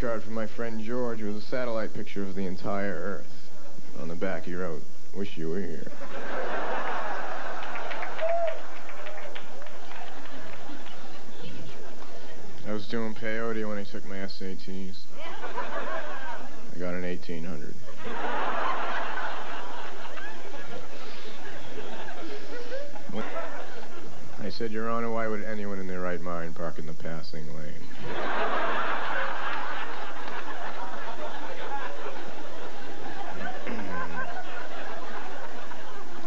postcard from my friend George with a satellite picture of the entire Earth. On the back he wrote, "Wish you were here." I was doing peyote when I took my SATs. I got an 1800. I said, "Your Honor, why would anyone in their right mind park in the passing lane?"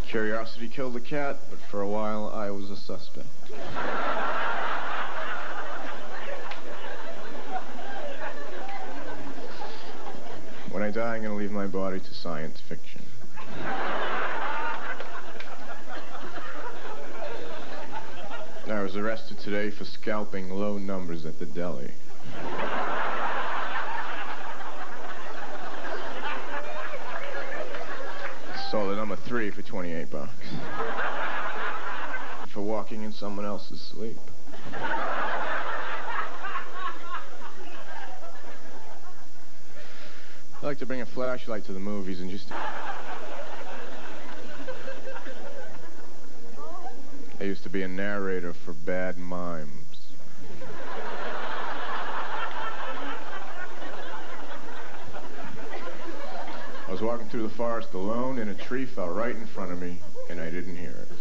Curiosity killed the cat, but for a while I was a suspect. When I die, I'm going to leave my body to science fiction. I was arrested today for scalping low numbers at the deli. Sold a number 3 for 28 bucks. For walking in someone else's sleep. I like to bring a flashlight to the movies and just... I used to be a narrator for bad mimes. I was walking through the forest alone, and a tree fell right in front of me, and I didn't hear it.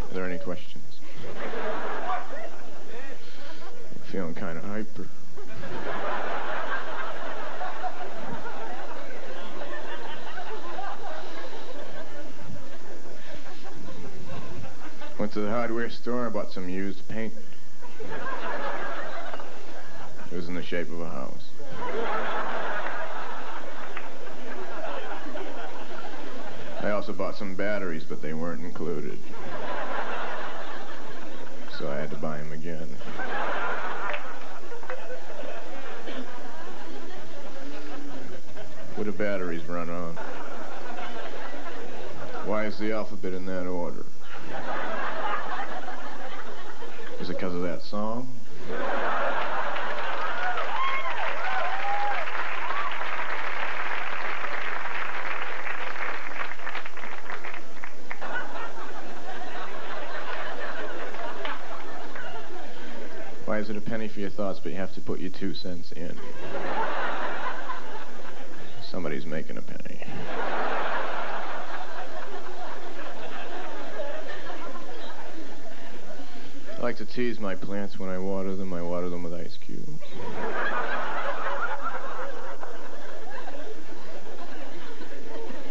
Are there any questions? I'm feeling kind of hyper. Went to the hardware store and bought some used paint. It was in the shape of a house. I also bought some batteries, but they weren't included. So I had to buy them again. What do batteries run on? Why is the alphabet in that order? Is it because of that song? Why is it a penny for your thoughts, but you have to put your 2 cents in? Somebody's making a penny. I like to tease my plants when I water them. I water them with ice cubes.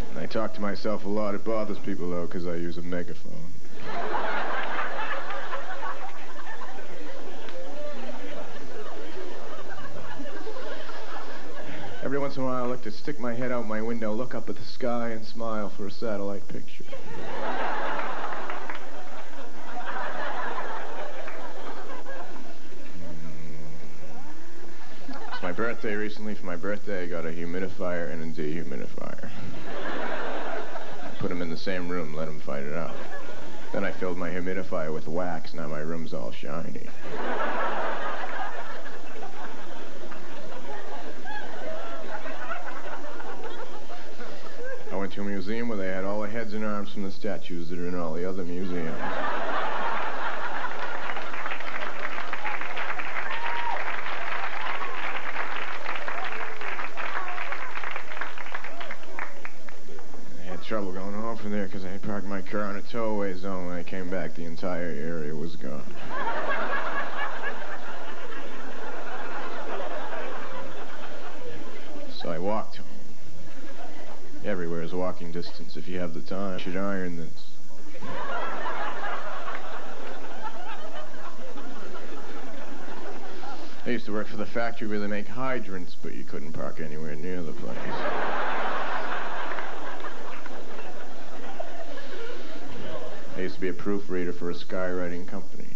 And I talk to myself a lot. It bothers people, though, because I use a megaphone. Every once in a while, I like to stick my head out my window, look up at the sky, and smile for a satellite picture. It's my birthday recently. For my birthday, I got a humidifier and a dehumidifier. I put them in the same room, let them fight it out. Then I filled my humidifier with wax. Now my room's all shiny. I went to a museum where they had all the heads and arms from the statues that are in all the other museums. I had trouble going home from there because I had parked my car in a tow-away zone. When I came back, the entire area was gone. So I walked home. Everywhere is walking distance. If you have the time, you should iron this. I used to work for the factory where they make hydrants, but you couldn't park anywhere near the place. I used to be a proofreader for a skywriting company.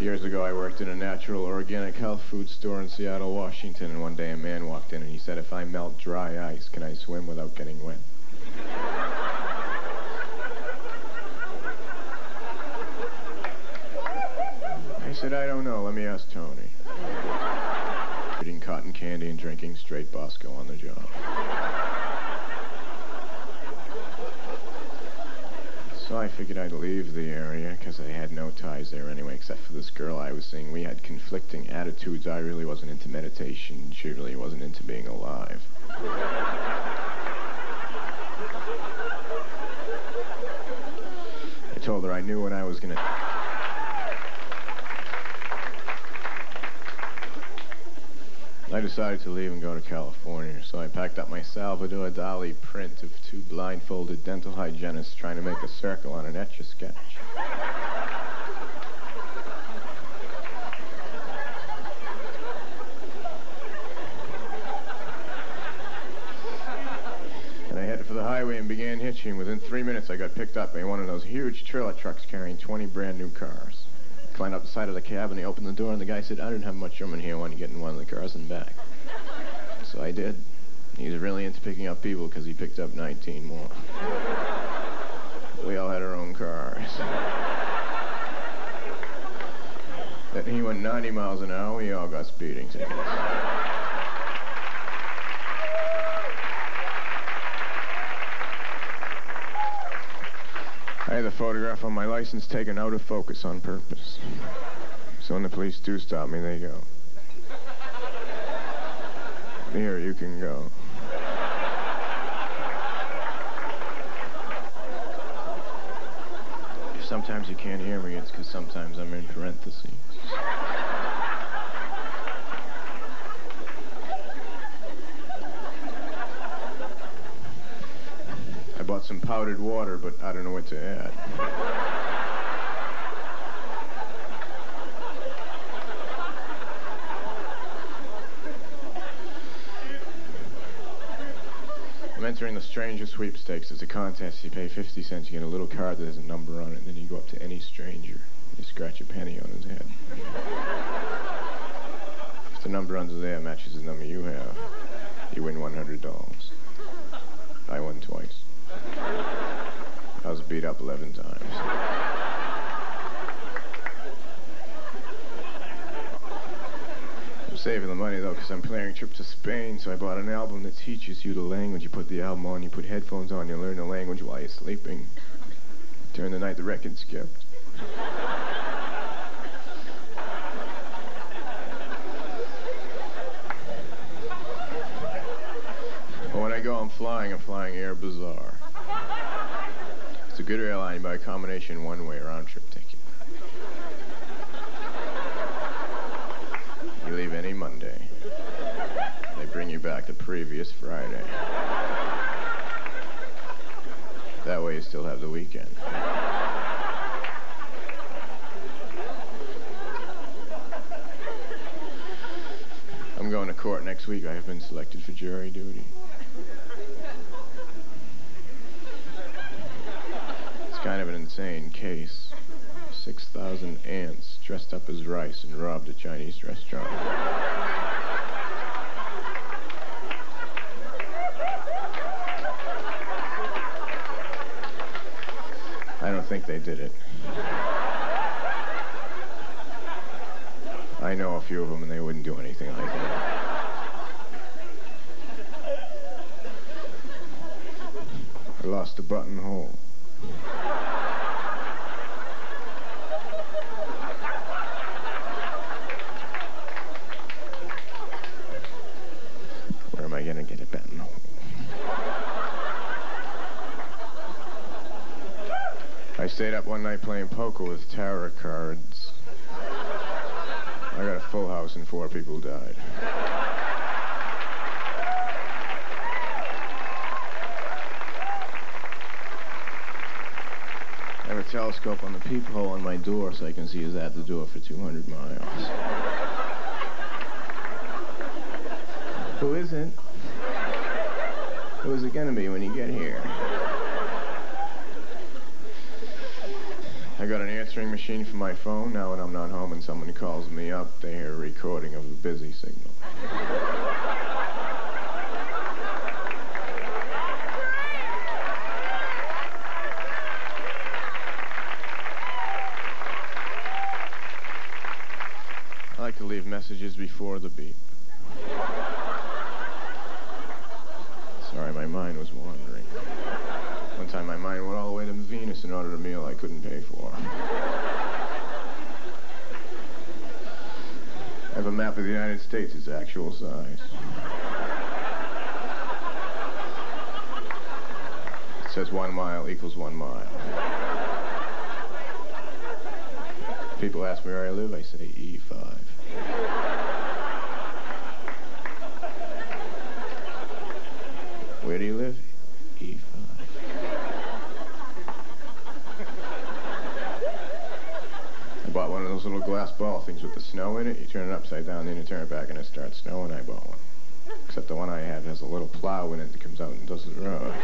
Years ago, I worked in a natural organic health food store in Seattle, Washington, and one day a man walked in and he said, "If I melt dry ice, can I swim without getting wet?" I said, "I don't know. Let me ask Tony." Eating cotton candy and drinking straight Bosco on the job. So I figured I'd leave the area, because I had no ties there anyway, except for this girl I was seeing. We had conflicting attitudes. I really wasn't into meditation. She really wasn't into being alive. I told her I knew what I was going to... I decided to leave and go to California, so I packed up my Salvador Dali print of two blindfolded dental hygienists trying to make a circle on an Etch-a-Sketch. And I headed for the highway and began hitching. Within 3 minutes, I got picked up by one of those huge trailer trucks carrying 20 brand new cars. Climbed up the side of the cab and he opened the door and the guy said, "I didn't have much room in here. I want to get in one of the cars and back." So I did. He was really into picking up people because he picked up 19 more. We all had our own cars. Then he went 90 miles an hour. We all got speeding tickets. I had the photograph on my license taken out of focus on purpose. So when the police do stop me, they go, "Here, you can go." If sometimes you can't hear me, it's because sometimes I'm in parentheses. I bought some powdered water, but I don't know what to add. I'm entering the Stranger Sweepstakes. It's a contest. You pay 50 cents, you get a little card that has a number on it, and then you go up to any stranger. You scratch a penny on his head. If the number under there matches the number you have, you win $100. I won twice. I was beat up 11 times. I'm saving the money, though, because I'm planning a trip to Spain, so I bought an album that teaches you the language. You put the album on, you put headphones on, you learn the language while you're sleeping. During the night, the record skipped. But when I go, I'm flying Air Bazaar. It's a good airline. You buy a combination one-way round-trip ticket. You leave any Monday. They bring you back the previous Friday. That way you still have the weekend. I'm going to court next week. I have been selected for jury duty. It's kind of an insane case. 6,000 ants dressed up as rice and robbed a Chinese restaurant. I don't think they did it. I know a few of them and they wouldn't do anything like that. I lost a buttonhole. Where am I gonna get a buttonhole? I stayed up one night playing poker with tarot cards. I got a full house and 4 people died. I have a telescope on the peephole on my door so I can see who's at the door for 200 miles. Who isn't? Who is it gonna be when you get here? I got an answering machine for my phone. Now when I'm not home and someone calls me up, they hear a recording of a busy signal. I like to leave messages before the beep. Sorry, my mind was wandering. One time my mind went all the way to Venus and ordered a meal I couldn't pay for. I have a map of the United States, its actual size. It says 1 mile equals 1 mile. People ask me where I live, I say E5. Where do you live? E5. I bought one of those little glass ball things with the snow in it. You turn it upside down, then you turn it back and it starts snowing. I bought one. Except the one I have has a little plow in it that comes out and does the roads.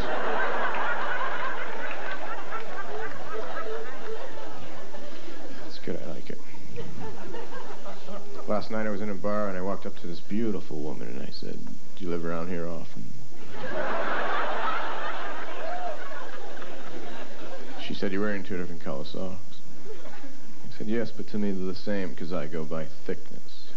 It's good, I like it. Last night I was in a bar and I walked up to this beautiful woman and I said, "Do you live around here often?" She said, "You're wearing 2 different color socks." I said, "Yes, but to me they're the same because I go by thickness."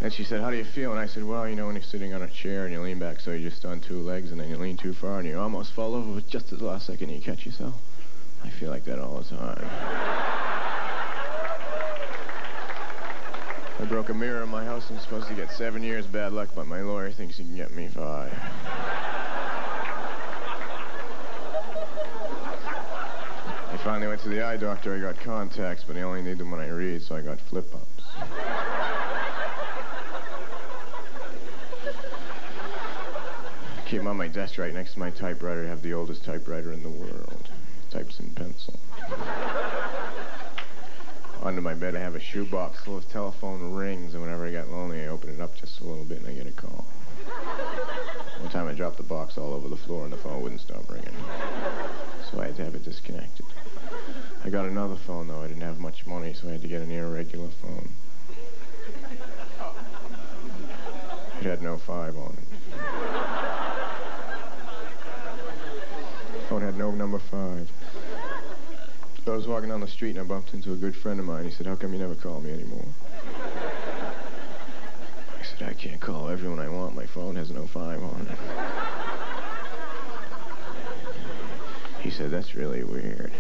And she said, "How do you feel?" And I said, "Well, you know, when you're sitting on a chair and you lean back so you're just on 2 legs and then you lean too far and you almost fall over, but just at the last second you catch yourself. I feel like that all the time." I broke a mirror in my house. I'm supposed to get 7 years bad luck, but my lawyer thinks he can get me 5. I finally went to the eye doctor. I got contacts, but I only need them when I read, so I got flip-ups. I keep them on my desk right next to my typewriter. I have the oldest typewriter in the world. Types in pencil. Under my bed I have a shoebox full of telephone rings, and whenever I get lonely I open it up just a little bit and I get a call. One time I dropped the box all over the floor and the phone wouldn't stop ringing. So I had to have it disconnected. I got another phone though. I didn't have much money, so I had to get an irregular phone. It had no 5 on it. The phone had no number 5. I was walking down the street and I bumped into a good friend of mine. He said, "How come you never call me anymore?" I said, "I can't call everyone I want. My phone has no 5 on it." He said, "That's really weird."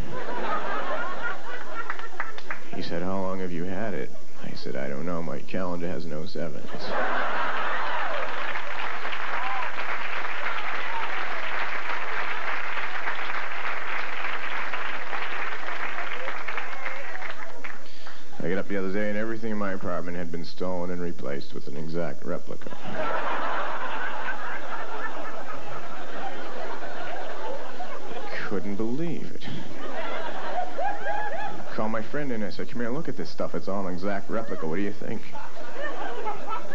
He said, "How long have you had it?" I said, "I don't know. My calendar has no 7s." I got up the other day and everything in my apartment had been stolen and replaced with an exact replica. Couldn't believe it. Called my friend in and I said, "Come here, look at this stuff. It's all an exact replica. What do you think?"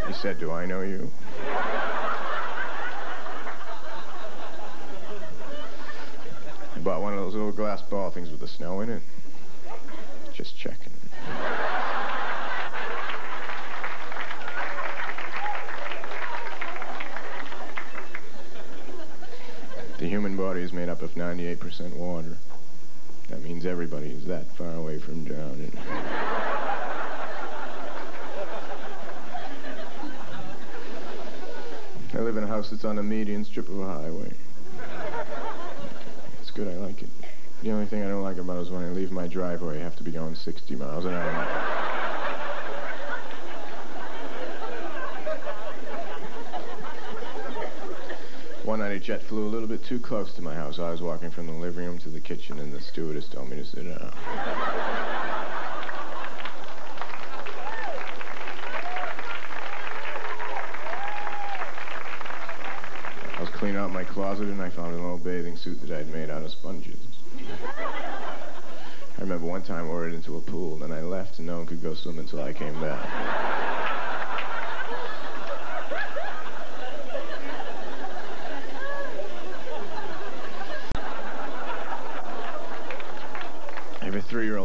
He said, "Do I know you?" I bought one of those little glass ball things with the snow in it. Just checking. The human body is made up of 98% water. That means everybody is that far away from drowning. I live in a house that's on a median strip of a highway. It's good, I like it. The only thing I don't like about it is when I leave my driveway, I have to be going 60 miles an hour. One night a jet flew a little bit too close to my house. I was walking from the living room to the kitchen and the stewardess told me to sit down. I was cleaning out my closet and I found an old bathing suit that I had made out of sponges. I remember one time I ordered into a pool, then I left and no one could go swim until I came back.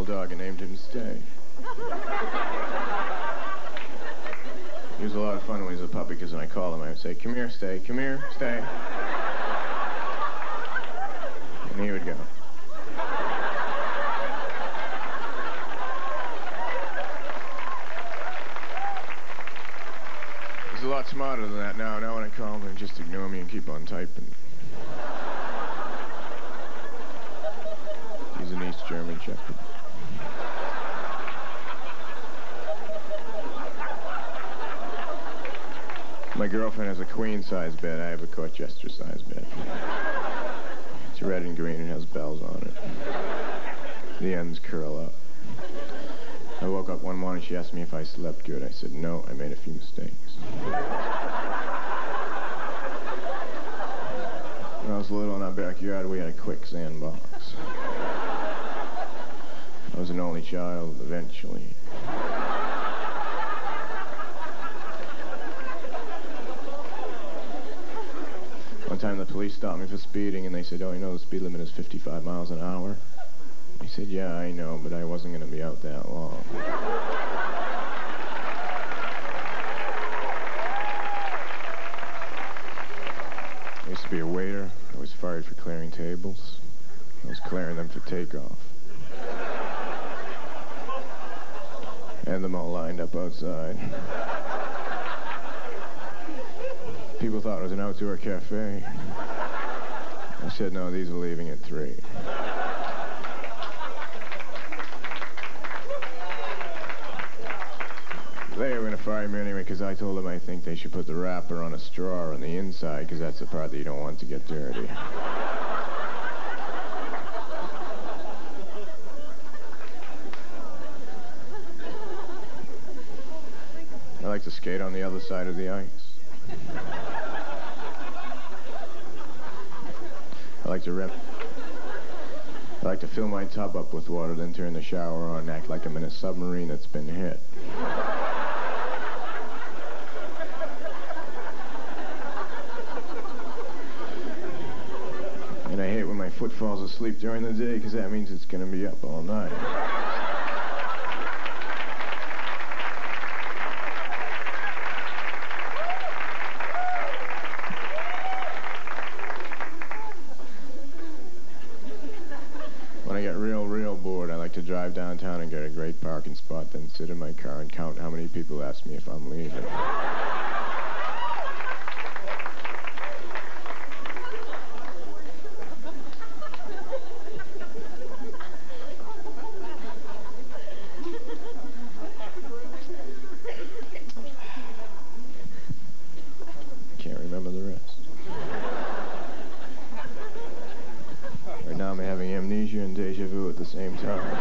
dog and named him Stay. He was a lot of fun when he was a puppy, because when I called him, I would say, "Come here, Stay. Come here, Stay." And he would go. He's a lot smarter than that now. Now when I call him, they just ignore me and keep on typing. He's an East German Shepherd. My girlfriend has a queen-size bed. I have a Colchester-size bed. It's red and green and has bells on it. The ends curl up. I woke up one morning, she asked me if I slept good. I said, no, I made a few mistakes. When I was little in our backyard, we had a quicksand box. I was an only child, eventually. One time the police stopped me for speeding, and they said, "Oh, you know the speed limit is 55 miles an hour?" I said, "Yeah, I know, but I wasn't going to be out that long." I used to be a waiter. I was fired for clearing tables. I was clearing them for takeoff. I had them all lined up outside. People thought it was an outdoor cafe. I said, no, these are leaving at 3. They were going to fire me anyway because I told them I think they should put the wrapper on a straw on the inside because that's the part that you don't want to get dirty. I like to skate on the other side of the ice. I like to fill my tub up with water, then turn the shower on and act like I'm in a submarine that's been hit. And I hate when my foot falls asleep during the day, because that means it's going to be up all night. When I get real bored, I like to drive downtown and get a great parking spot, then sit in my car and count how many people ask me if I'm leaving. Can't remember the rest. Right now I'm having amnesia and deja vu at the same time.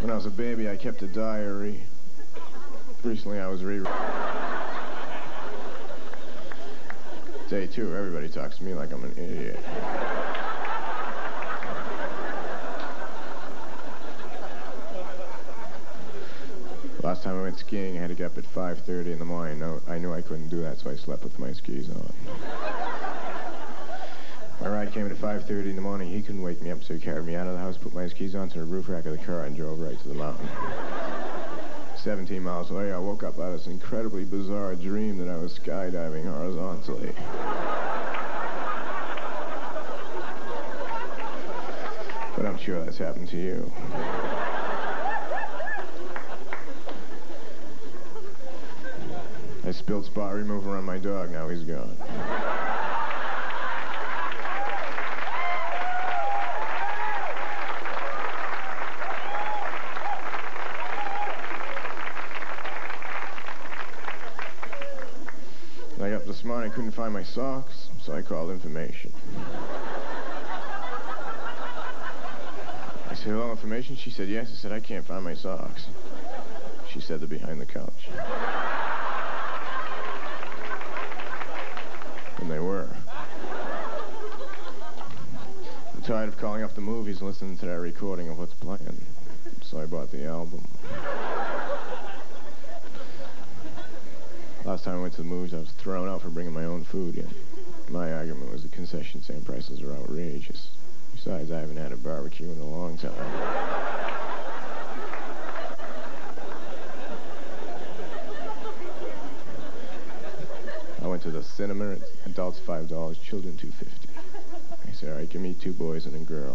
When I was a baby, I kept a diary. Recently, I was Day 2, everybody talks to me like I'm an idiot. Last time I went skiing, I had to get up at 5:30 in the morning. I knew I couldn't do that, so I slept with my skis on. My ride came at 5:30 in the morning. He couldn't wake me up, so he carried me out of the house, put my skis onto the roof rack of the car, and drove right to the mountain. 17 miles away, I woke up out of this incredibly bizarre dream that I was skydiving horizontally. But I'm sure that's happened to you. I spilled spot remover on my dog, now he's gone. When I got up this morning, I couldn't find my socks, so I called information. I said, hello, information? She said, yes. I said, I can't find my socks. She said, they're behind the couch. And they were. I'm tired of calling up the movies and listening to that recording of what's playing. So I bought the album. Last time I went to the movies, I was thrown out for bringing my own food in. My argument was the concession stand prices are outrageous. You Besides, I haven't had a barbecue in a long time. I went to the cinema. Adults $5, children $2.50. I said, all right, give me 2 boys and a girl.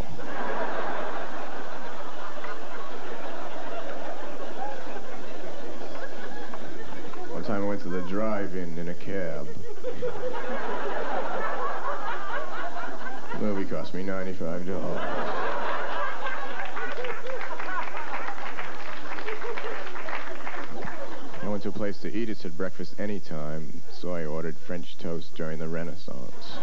One time I went to the drive-in in a cab. The movie cost me $95. I went to a place to eat. It said breakfast anytime, so I ordered French toast during the Renaissance.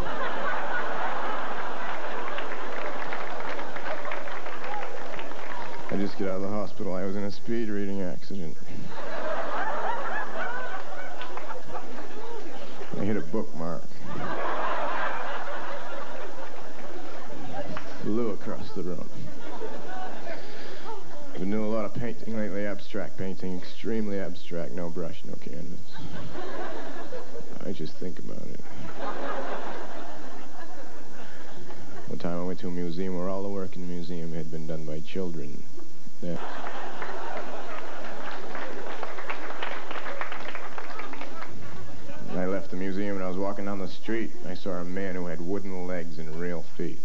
I just got out of the hospital. I was in a speed reading accident. I hit a bookmark. Flew across the room. I've been doing a lot of painting lately, abstract painting, extremely abstract, no brush, no canvas. I just think about it. One time I went to a museum where all the work in the museum had been done by children. Yeah. I left the museum and I was walking down the street. I saw a man who had wooden legs and real feet.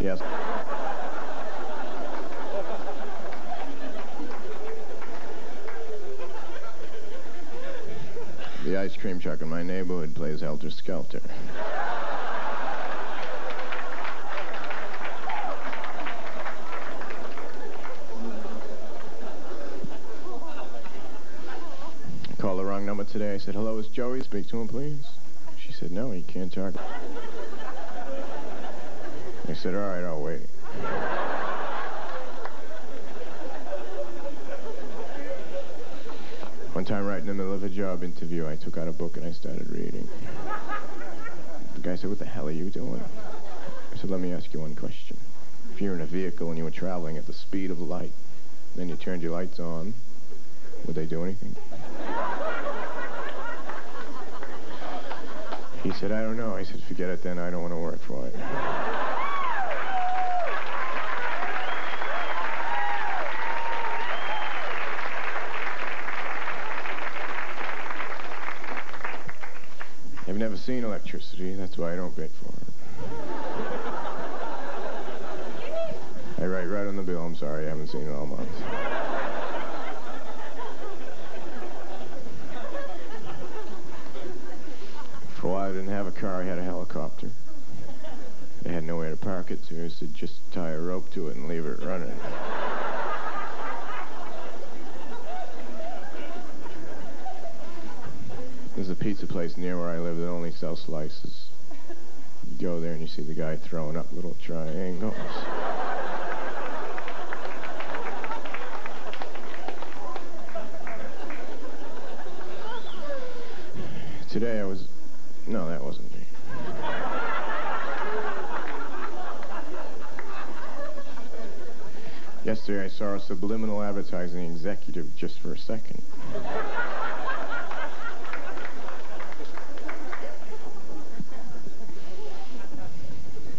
Yes. The ice cream truck in my neighborhood plays Helter Skelter. I called the wrong number today. I said, hello, is Joey? Speak to him, please. She said, no, he can't talk. I said, all right, I'll wait. One time, right in the middle of a job interview, I took out a book and I started reading. The guy said, what the hell are you doing? I said, let me ask you one question. If you're in a vehicle and you were traveling at the speed of light, then you turned your lights on, would they do anything? He said, I don't know. I said, forget it then, I don't want to work for it. I've never seen electricity, that's why I don't bid for it. I write right on the bill, I'm sorry, I haven't seen it all month. For a while I didn't have a car, I had a helicopter. I had nowhere to park it, so I used to just tie a rope to it and leave it running. There's a pizza place near where I live that only sells slices. You go there and you see the guy throwing up little triangles. Today I was... No, that wasn't me. Yesterday I saw a subliminal advertising executive just for a second.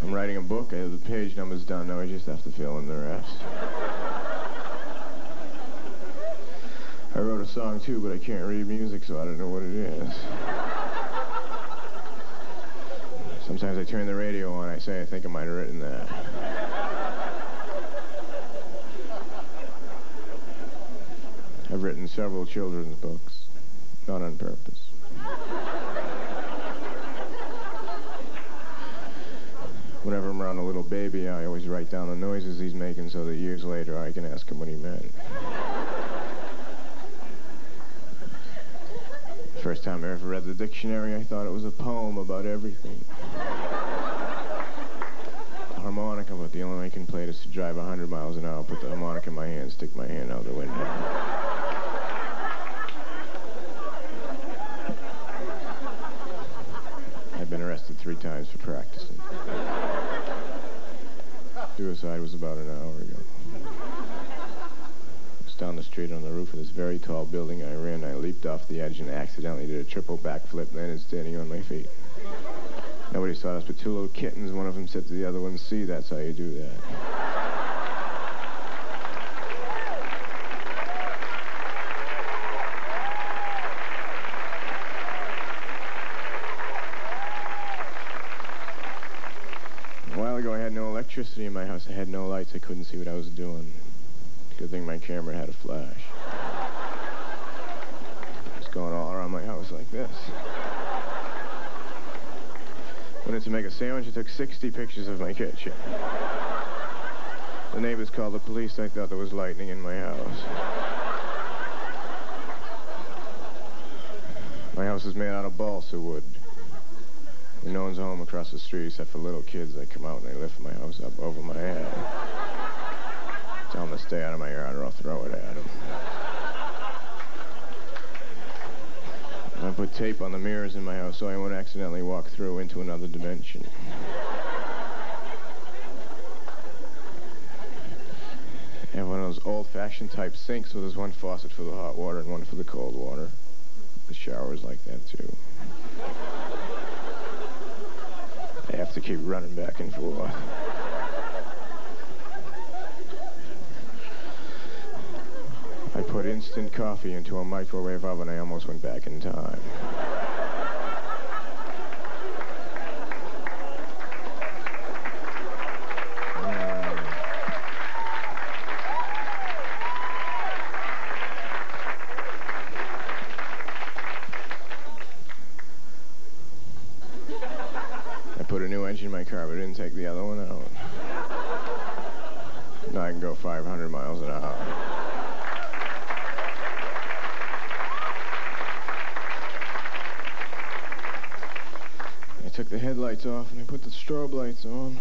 I'm writing a book, I have the page numbers done, now I just have to fill in the rest. I wrote a song too, but I can't read music, so I don't know what it is. Sometimes I turn the radio on, I say I think I might have written that. I've written several children's books, not on purpose. Whenever I'm around a little baby, I always write down the noises he's making so that years later I can ask him what he meant. First time I ever read the dictionary, I thought it was a poem about everything. Harmonica, but the only way I can play it is to drive 100 miles an hour, put the harmonica in my hand, stick my hand out the window. I've been arrested 3 times for practicing. Suicide was about an hour ago. I was down the street on the roof of this very tall building I ran. I leaped off the edge and accidentally did a triple backflip, landed standing on my feet. Nobody saw us but two little kittens. One of them said to the other one, "See, that's how you do that." A while ago, I had no electricity in my house. I had no lights. I couldn't see what I was doing. Good thing my camera had a flash. It was going all around my house like this. Wanted to make a sandwich. I took 60 pictures of my kitchen. The neighbors called the police. I thought there was lightning in my house. My house is made out of balsa wood. When no one's home across the street except for little kids, they come out and they lift my house up over my head. Tell them to stay out of my yard or I'll throw it at them. I put tape on the mirrors in my house so I won't accidentally walk through into another dimension. I have one of those old-fashioned type sinks, so there's one faucet for the hot water and one for the cold water. The shower's like that, too. I have to keep running back and forth. I put instant coffee into a microwave oven. I almost went back in time. I put a new engine in my car, but didn't take the other one out. Now I can go 500 miles an hour. I took the headlights off and I put the strobe lights on.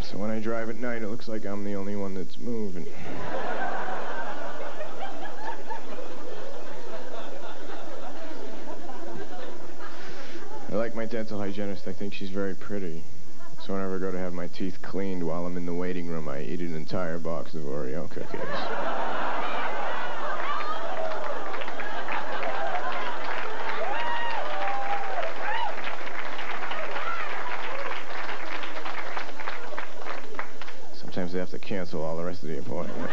So when I drive at night, it looks like I'm the only one that's moving. I like my dental hygienist. I think she's very pretty. So whenever I go to have my teeth cleaned while I'm in the waiting room, I eat an entire box of Oreo cookies. Sometimes they have to cancel all the rest of the appointments.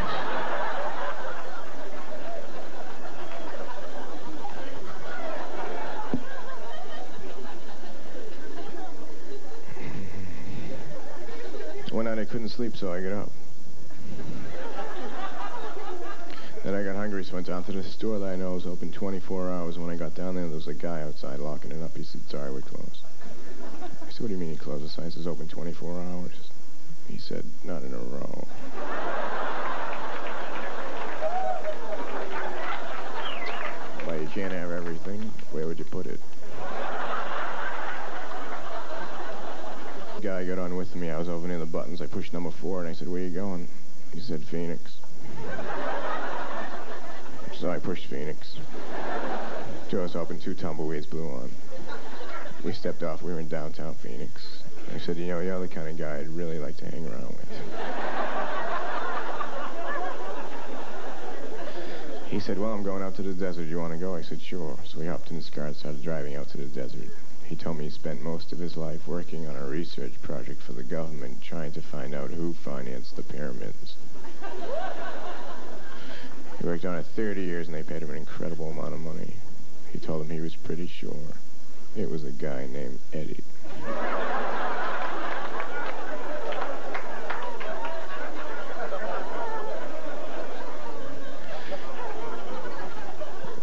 One night I couldn't sleep, so I got up. Then I got hungry, so I went down to the store that I know is open 24 hours. When I got down there was a guy outside locking it up. He said, "Sorry, we're closed." I said, "What do you mean you closed? The sign says open 24 hours. He said, "Not in a row." Well, you can't have everything. Where would you put it? The guy got on with me. I was over near the buttons. I pushed number 4, and I said, "Where you going?" He said, "Phoenix." So I pushed Phoenix. Doors open, 2 tumbleweeds blew on. We stepped off. We were in downtown Phoenix. I said, "You know, you're the kind of guy I'd really like to hang around with." He said, "Well, I'm going out to the desert. You want to go?" I said, "Sure." So we hopped in his car and started driving out to the desert. He told me he spent most of his life working on a research project for the government, trying to find out who financed the pyramids. He worked on it 30 years, and they paid him an incredible amount of money. He told him he was pretty sure it was a guy named Eddie.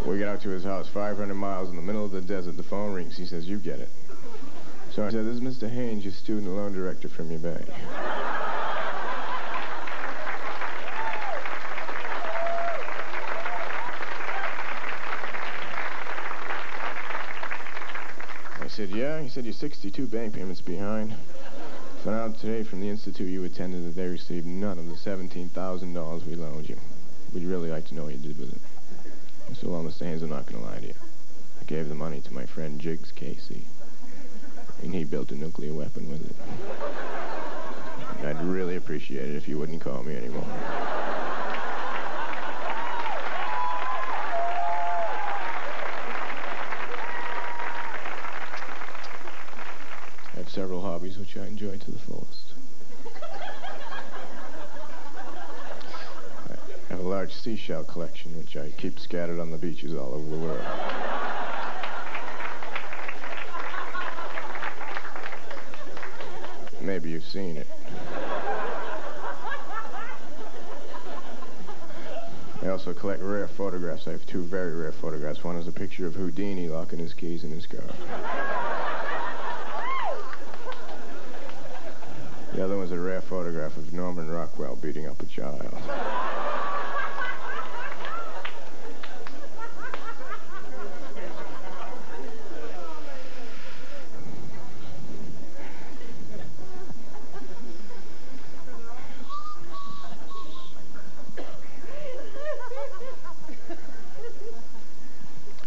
We get out to his house, 500 miles in the middle of the desert. The phone rings. He says, "You get it." So I said, "This is Mr. Haynes, your student loan director from your bank." I said, "Yeah." He said, "You're 62 bank payments behind. Found out today from the institute you attended that they received none of the $17,000 we loaned you. We'd really like to know what you did with it." I said, "Well, Mr. Haynes, I'm not going to lie to you. I gave the money to my friend Jiggs Casey, and he built a nuclear weapon with it. I'd really appreciate it if you wouldn't call me anymore." several hobbies which I enjoy to the fullest. I have a large seashell collection which I keep scattered on the beaches all over the world. Maybe you've seen it. I also collect rare photographs. I have two very rare photographs. One is a picture of Houdini locking his keys in his car. The other one's a rare photograph of Norman Rockwell beating up a child.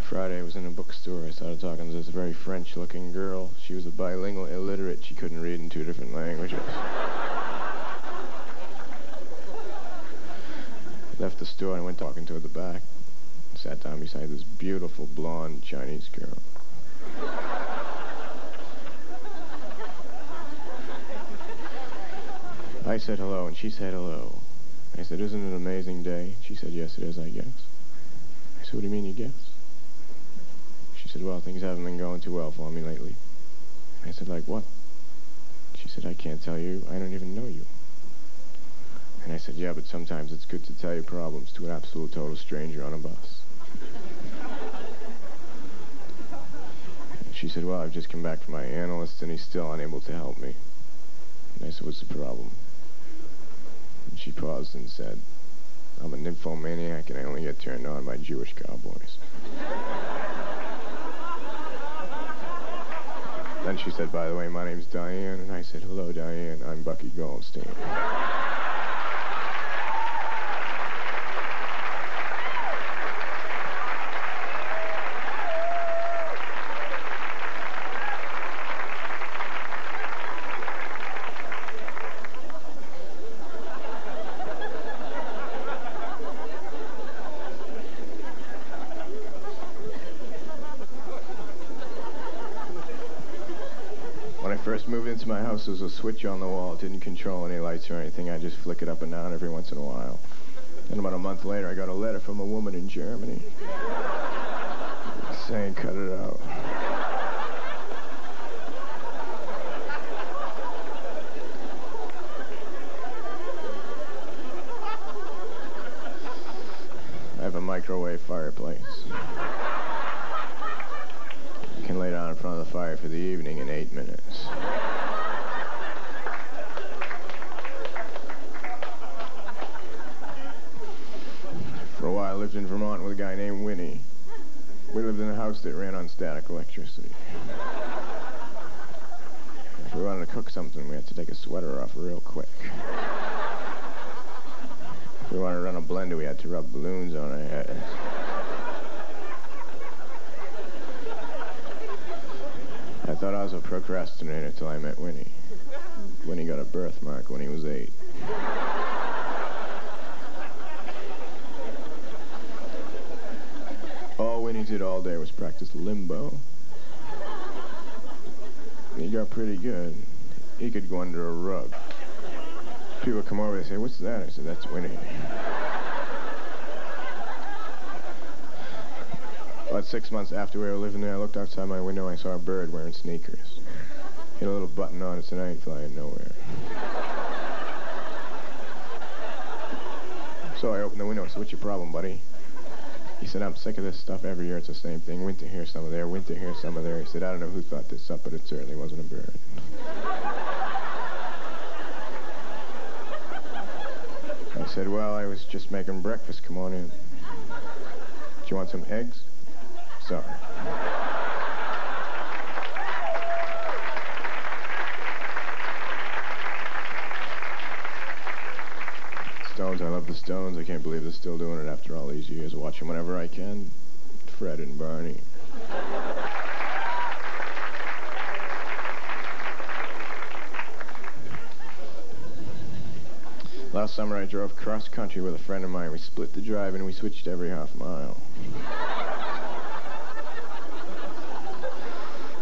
Friday I was in a bookstore. I started talking to this very French-looking girl. She was a bilingual illiterate. She couldn't read in two different languages. Left the store and went talking to her at the back. Sat down beside this beautiful blonde Chinese girl. I said hello and she said hello. I said, isn't it an amazing day? She said, yes it is, I guess. I said, what do you mean you guess? She said, well, things haven't been going too well for me lately. I said, like what? She said, I can't tell you. I don't even know you. And I said, yeah, but sometimes it's good to tell your problems to an absolute total stranger on a bus. And she said, well, I've just come back from my analyst and he's still unable to help me. And I said, what's the problem? And she paused and said, I'm a nymphomaniac and I only get turned on by Jewish cowboys. Then she said, by the way, my name's Diane. And I said, hello, Diane. I'm Bucky Goldstein. First moved into my house, there was a switch on the wall. It didn't control any lights or anything. I just flick it up and down every once in a while. Then about a month later, I got a letter from a woman in Germany saying, cut it out. I have a microwave fireplace. I can lay down in front of the fire for the evening in 8 minutes. For a while I lived in Vermont with a guy named Winnie. We lived in a house that ran on static electricity. If we wanted to cook something, we had to take a sweater off real quick. If we wanted to run a blender, we had to rub balloons on our heads. I thought I was a procrastinator till I met Winnie. Winnie got a birthmark when he was 8. All Winnie did all day was practice limbo. And he got pretty good. He could go under a rug. People come over and say, what's that? I said, that's Winnie. About 6 months after we were living there, I looked outside my window and I saw a bird wearing sneakers. He had a little button on it tonight, flying nowhere. So I opened the window and said, what's your problem, buddy? He said, I'm sick of this stuff. Every year it's the same thing. Winter here, summer there, winter here, summer there. He said, I don't know who thought this up, but it certainly wasn't a bird. I said, well, I was just making breakfast. Come on in. Do you want some eggs? Sorry. Stones, I love the Stones. I can't believe they're still doing it after all these years. I watch them whenever I can. Fred and Barney. Last summer I drove cross country with a friend of mine. We split the drive and we switched every half mile.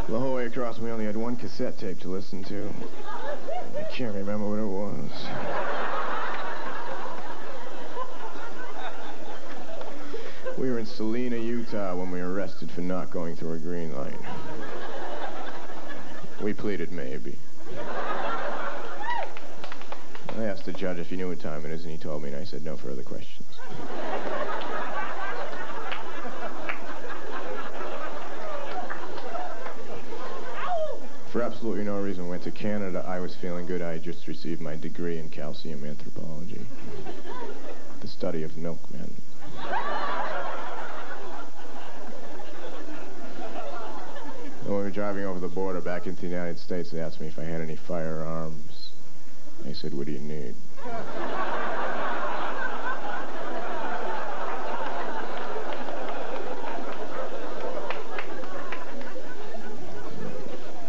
The whole way across, we only had one cassette tape to listen to. I can't remember what it was. We were in Salina, Utah when we were arrested for not going through a green light. We pleaded maybe. I asked the judge if he knew what time it is, and he told me, and I said no further questions. For absolutely no reason, went to Canada. I was feeling good. I had just received my degree in calcium anthropology, the study of milkmen. When we were driving over the border back into the United States, they asked me if I had any firearms. I said, what do you need?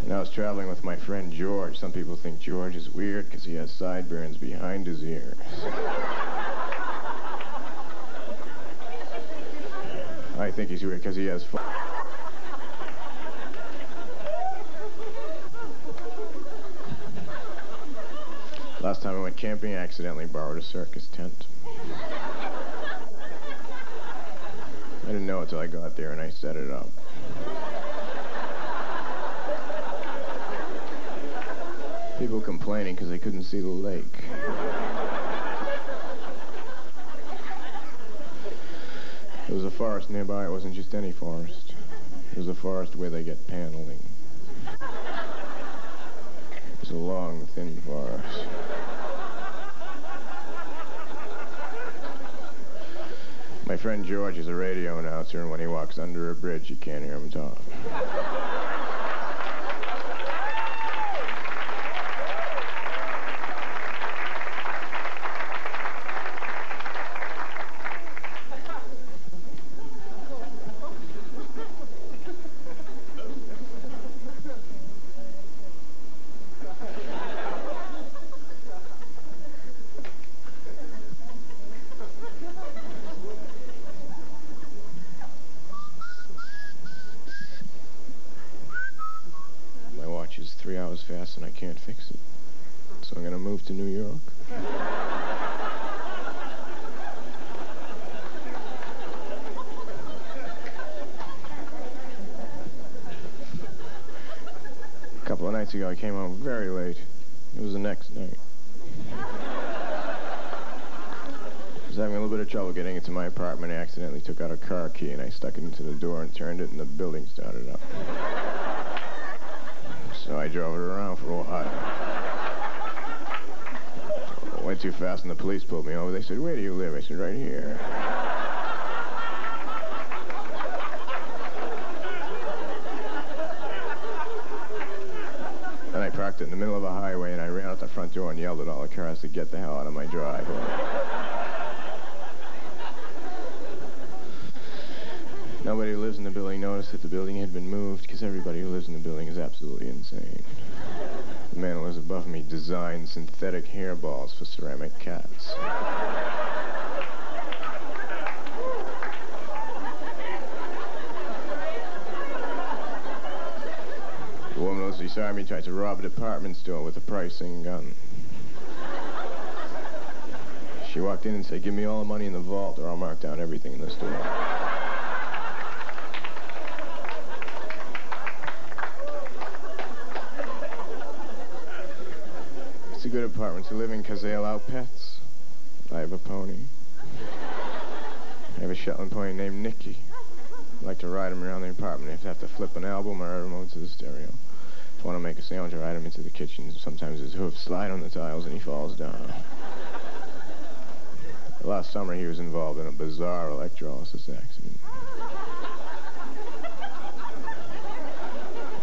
And I was traveling with my friend George. Some people think George is weird because he has sideburns behind his ears. I think he's weird because he has fun. Last time I went camping, I accidentally borrowed a circus tent. I didn't know it till I got there and I set it up. People complaining because they couldn't see the lake. There was a forest nearby. It wasn't just any forest. It was a forest where they get paneling. It was a long, thin forest. My friend George is a radio announcer, and when he walks under a bridge, you can't hear him talk. Is 3 hours fast and I can't fix it. So I'm gonna move to New York. A couple of nights ago I came home very late. It was the next night. I was having a little bit of trouble getting into my apartment. I accidentally took out a car key and I stuck it into the door and turned it and the building started up. So I drove it around for a while. I went too fast and the police pulled me over. They said, where do you live? I said, right here. Then I parked it in the middle of a highway and I ran out the front door and yelled at all the cars to get the hell out of my driveway. Nobody who lives in the building noticed that the building had been moved because everybody who lives in the building is absolutely insane. The man who lives above me designed synthetic hairballs for ceramic cats. The woman who was beside me tried to rob a department store with a pricing gun. She walked in and said, give me all the money in the vault or I'll mark down everything in the store. It's a good apartment to live in because they allow pets. I have a pony. I have a Shetland pony named Nicky. I like to ride him around the apartment. If I have to flip an album or a remote to the stereo. If I want to make a sandwich, I ride him into the kitchen. Sometimes his hoofs slide on the tiles and he falls down. Last summer he was involved in a bizarre electrolysis accident.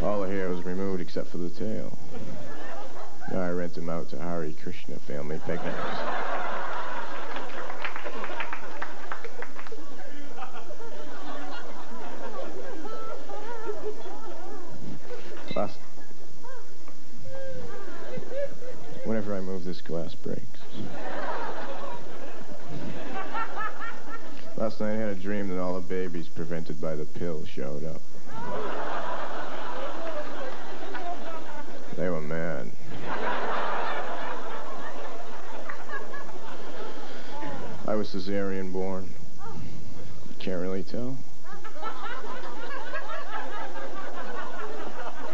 All the hair was removed except for the tail. Now I rent him out to Hare Krishna family picnics. Whenever I move, this glass breaks. Last night I had a dream that all the babies prevented by the pill showed up. They were mad. I was cesarean born. Can't really tell.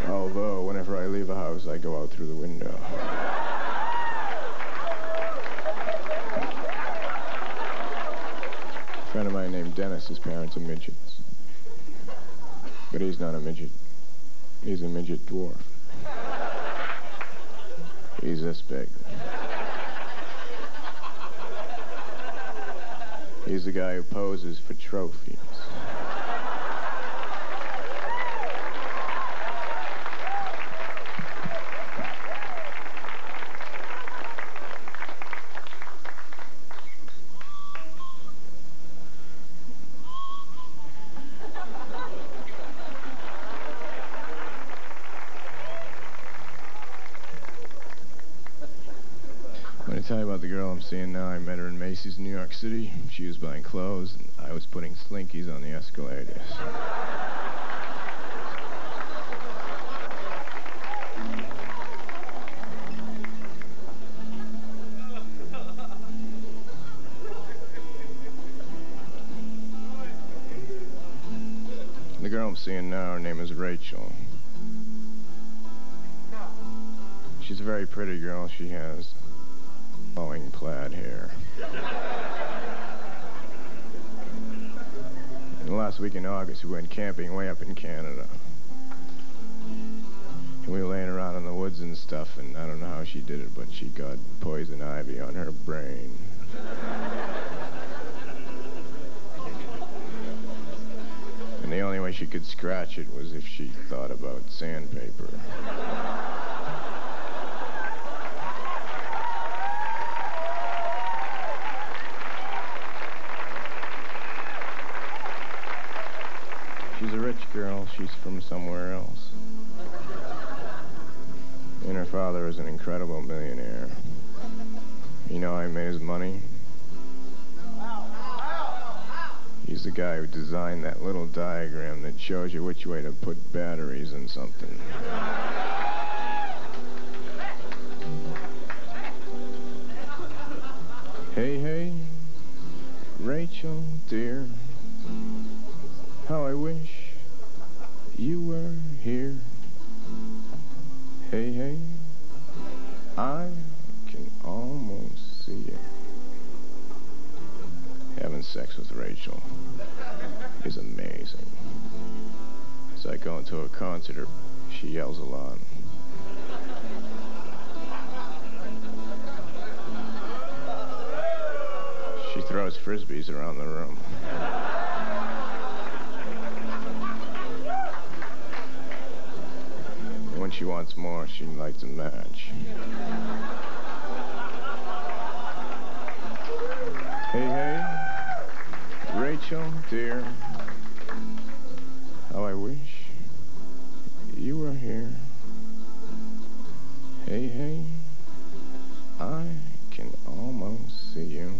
Although, whenever I leave a house, I go out through the window. A friend of mine named Dennis, his parents are midgets. But he's not a midget. He's a midget dwarf. He's this big. He's the guy who poses for trophies. I'm going to tell you about the girl I'm seeing now. I met her in Macy's, New York City. She was buying clothes, and I was putting slinkies on the escalators. The girl I'm seeing now, her name is Rachel. She's a very pretty girl. She has flowing plaid hair. And the last week in August, we went camping way up in Canada. And we were laying around in the woods and stuff, and I don't know how she did it, but she got poison ivy on her brain. And the only way she could scratch it was if she thought about sandpaper. She's a rich girl. She's from somewhere else. And her father is an incredible millionaire. You know how he made his money? He's the guy who designed that little diagram that shows you which way to put batteries in something. Hey, hey, Rachel, dear. How I wish you were here. Hey, hey, I can almost see you. Having sex with Rachel is amazing. As I go into a concert, she yells a lot. She throws frisbees around the room. When she wants more, she lights a match. Hey, hey, Rachel, dear, how I wish you were here. Hey, hey, I can almost see you.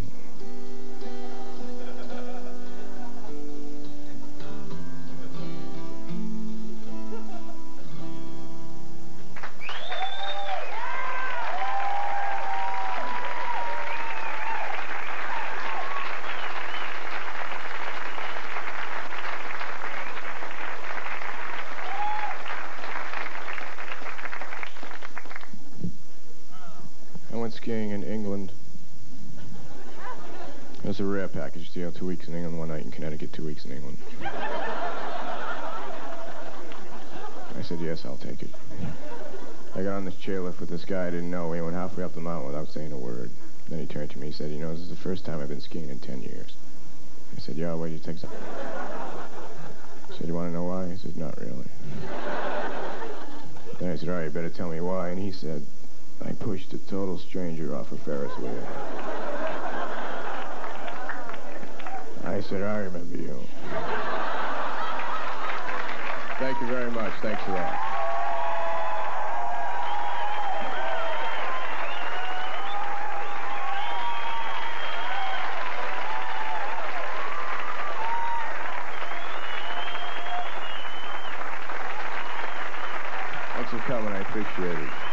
Skiing in England. It was a rare package deal. 2 weeks in England, 1 night in Connecticut, 2 weeks in England. I said, yes, I'll take it. I got on this chairlift with this guy I didn't know. We went halfway up the mountain without saying a word. Then he turned to me and said, you know, this is the first time I've been skiing in 10 years. I said, yeah, why did you take some? He said, you want to know why? I said, not really. Then I said, all right, you better tell me why. And he said, I pushed a total stranger off a Ferris wheel. I said, I remember you. Thank you very much. Thanks a lot. Thanks for coming. I appreciate it.